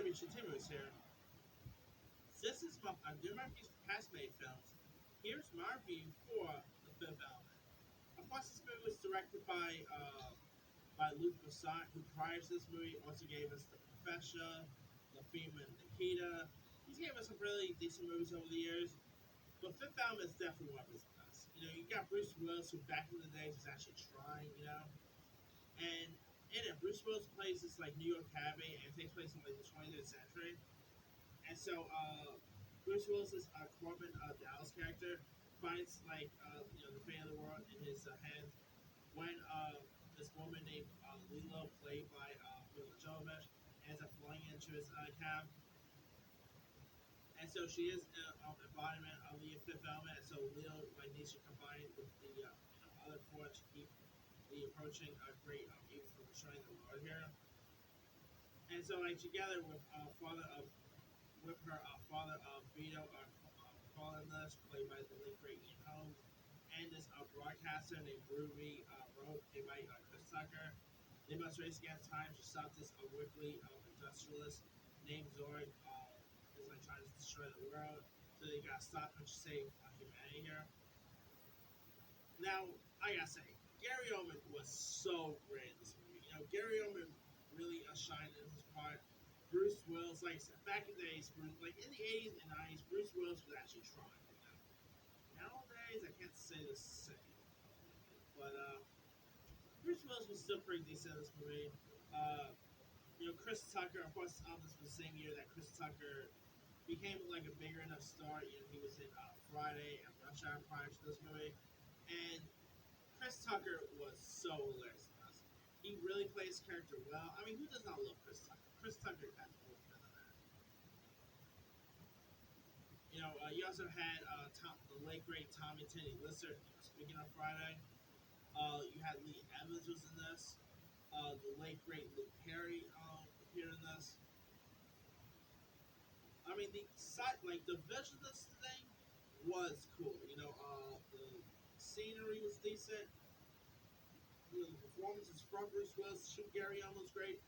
Continues here. Since this month, I'm doing my reviews for past made films. Here's my review for The Fifth Element. Of course, this movie was directed by Luc Besson, who prior to this movie also gave us The Professional, La Femme and Nikita. He's gave us some really decent movies over the years, but Fifth Element is definitely one of his best. You got Bruce Willis, who back in the days was actually trying, and in it, Bruce Willis plays this like New York cabbie, and it takes place in like the 20th century. And so, Bruce Willis's Corbin Dallas character finds the fate of the world in his hands when this woman named Lilo, played by Mila Jovovich, ends up flying into his cab. And so she is an embodiment of the fifth element. And so Leo needs to combine with the other four to keep the approaching great evil from destroying the world here. And so together with her father Vito Collins, played by the late great Ian Holmes, and this broadcaster named Ruby Rowe, played by Chris Tucker. They must race against time to stop this wiggly industrialist named Zord, who's trying to destroy the world. So they gotta stop and save humanity here. Now, I gotta say, Gary Oldman was so great in this movie. Gary Oldman really shined in his part. Bruce Willis, like I said, back in the days, in the 80s and 90s, Bruce Willis was actually trying. Nowadays, I can't say the same. But Bruce Willis was still pretty decent in this movie. Chris Tucker, of course, this was the same year that Chris Tucker became a bigger enough star. He was in Friday and Rush Hour prior to this movie. And Chris Tucker was so hilarious in this. He really plays his character well. I mean, who does not love Chris Tucker? Chris Tucker has always been on that. You also had the late great Tommy Tenney Lister. Speaking of Friday, you had Lee Evans was in this. The late great Luke Perry appeared in this. I mean, the visual of this thing was cool. The scenery was decent. The performances from Bruce Willis, Gary Oldman was great.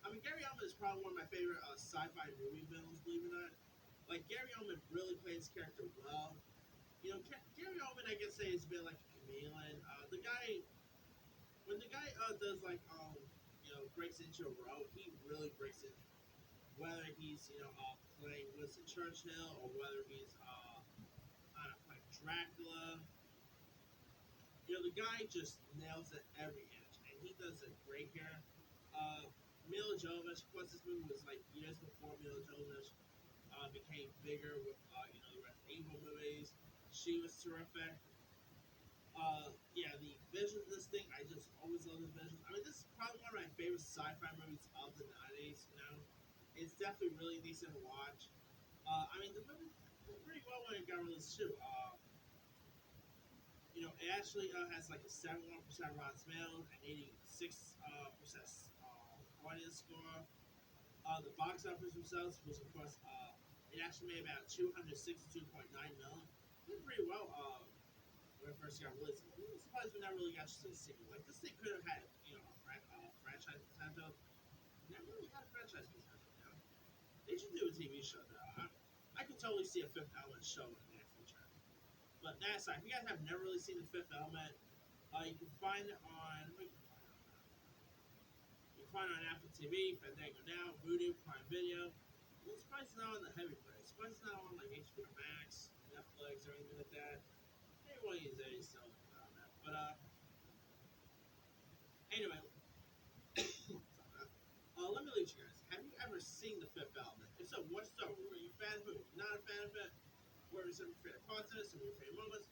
I mean, Gary Oldman is probably one of my favorite sci-fi movie villains, believe it or not. Gary Oldman really plays his character well. Gary Oldman, I can say, has been like a chameleon. When the guy does breaks into a role, he really breaks into it. Whether he's playing Winston Churchill or whether he's playing Dracula, the guy just nails it every inch, and he does it great here. Mila Jovovich, of course, this movie was years before Mila Jovovich became bigger with the Resident Evil movies. She was terrific. The vision of this thing, I just always love the vision. I mean, this is probably one of my favorite sci-fi movies of the 90s. It's definitely really decent to watch. I mean, the movie did pretty well when it got released too. It actually has a 71% Rotten Tomatoes and 86% audience score. The box office themselves was, of course, it actually made about 262.9 million. Did pretty well when it first got released. I'm surprised we never really got to see a sequel. This thing could have had franchise potential. Never really had a franchise potential. They should do a TV show though. I can totally see a Fifth Element show in the near future. But that aside, if you guys have never really seen the Fifth Element, you can find it on. You can find it on Apple TV, Fandango Now, Vudu, Prime Video. It's probably not on the heavy price. It's probably not on HBO Max, Netflix, or anything like that. Maybe one of these days, so on that. But anyway, let me leave you guys. Have you ever seen the Fifth Element? If so, what so? Were you a fan of it? Were you not a fan of it? What were some of your favorite parts of it? Some of your favorite moments?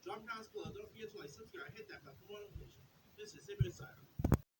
Drop comments below. Don't forget to subscribe, hit that bell for more notifications. This is Simon Simon.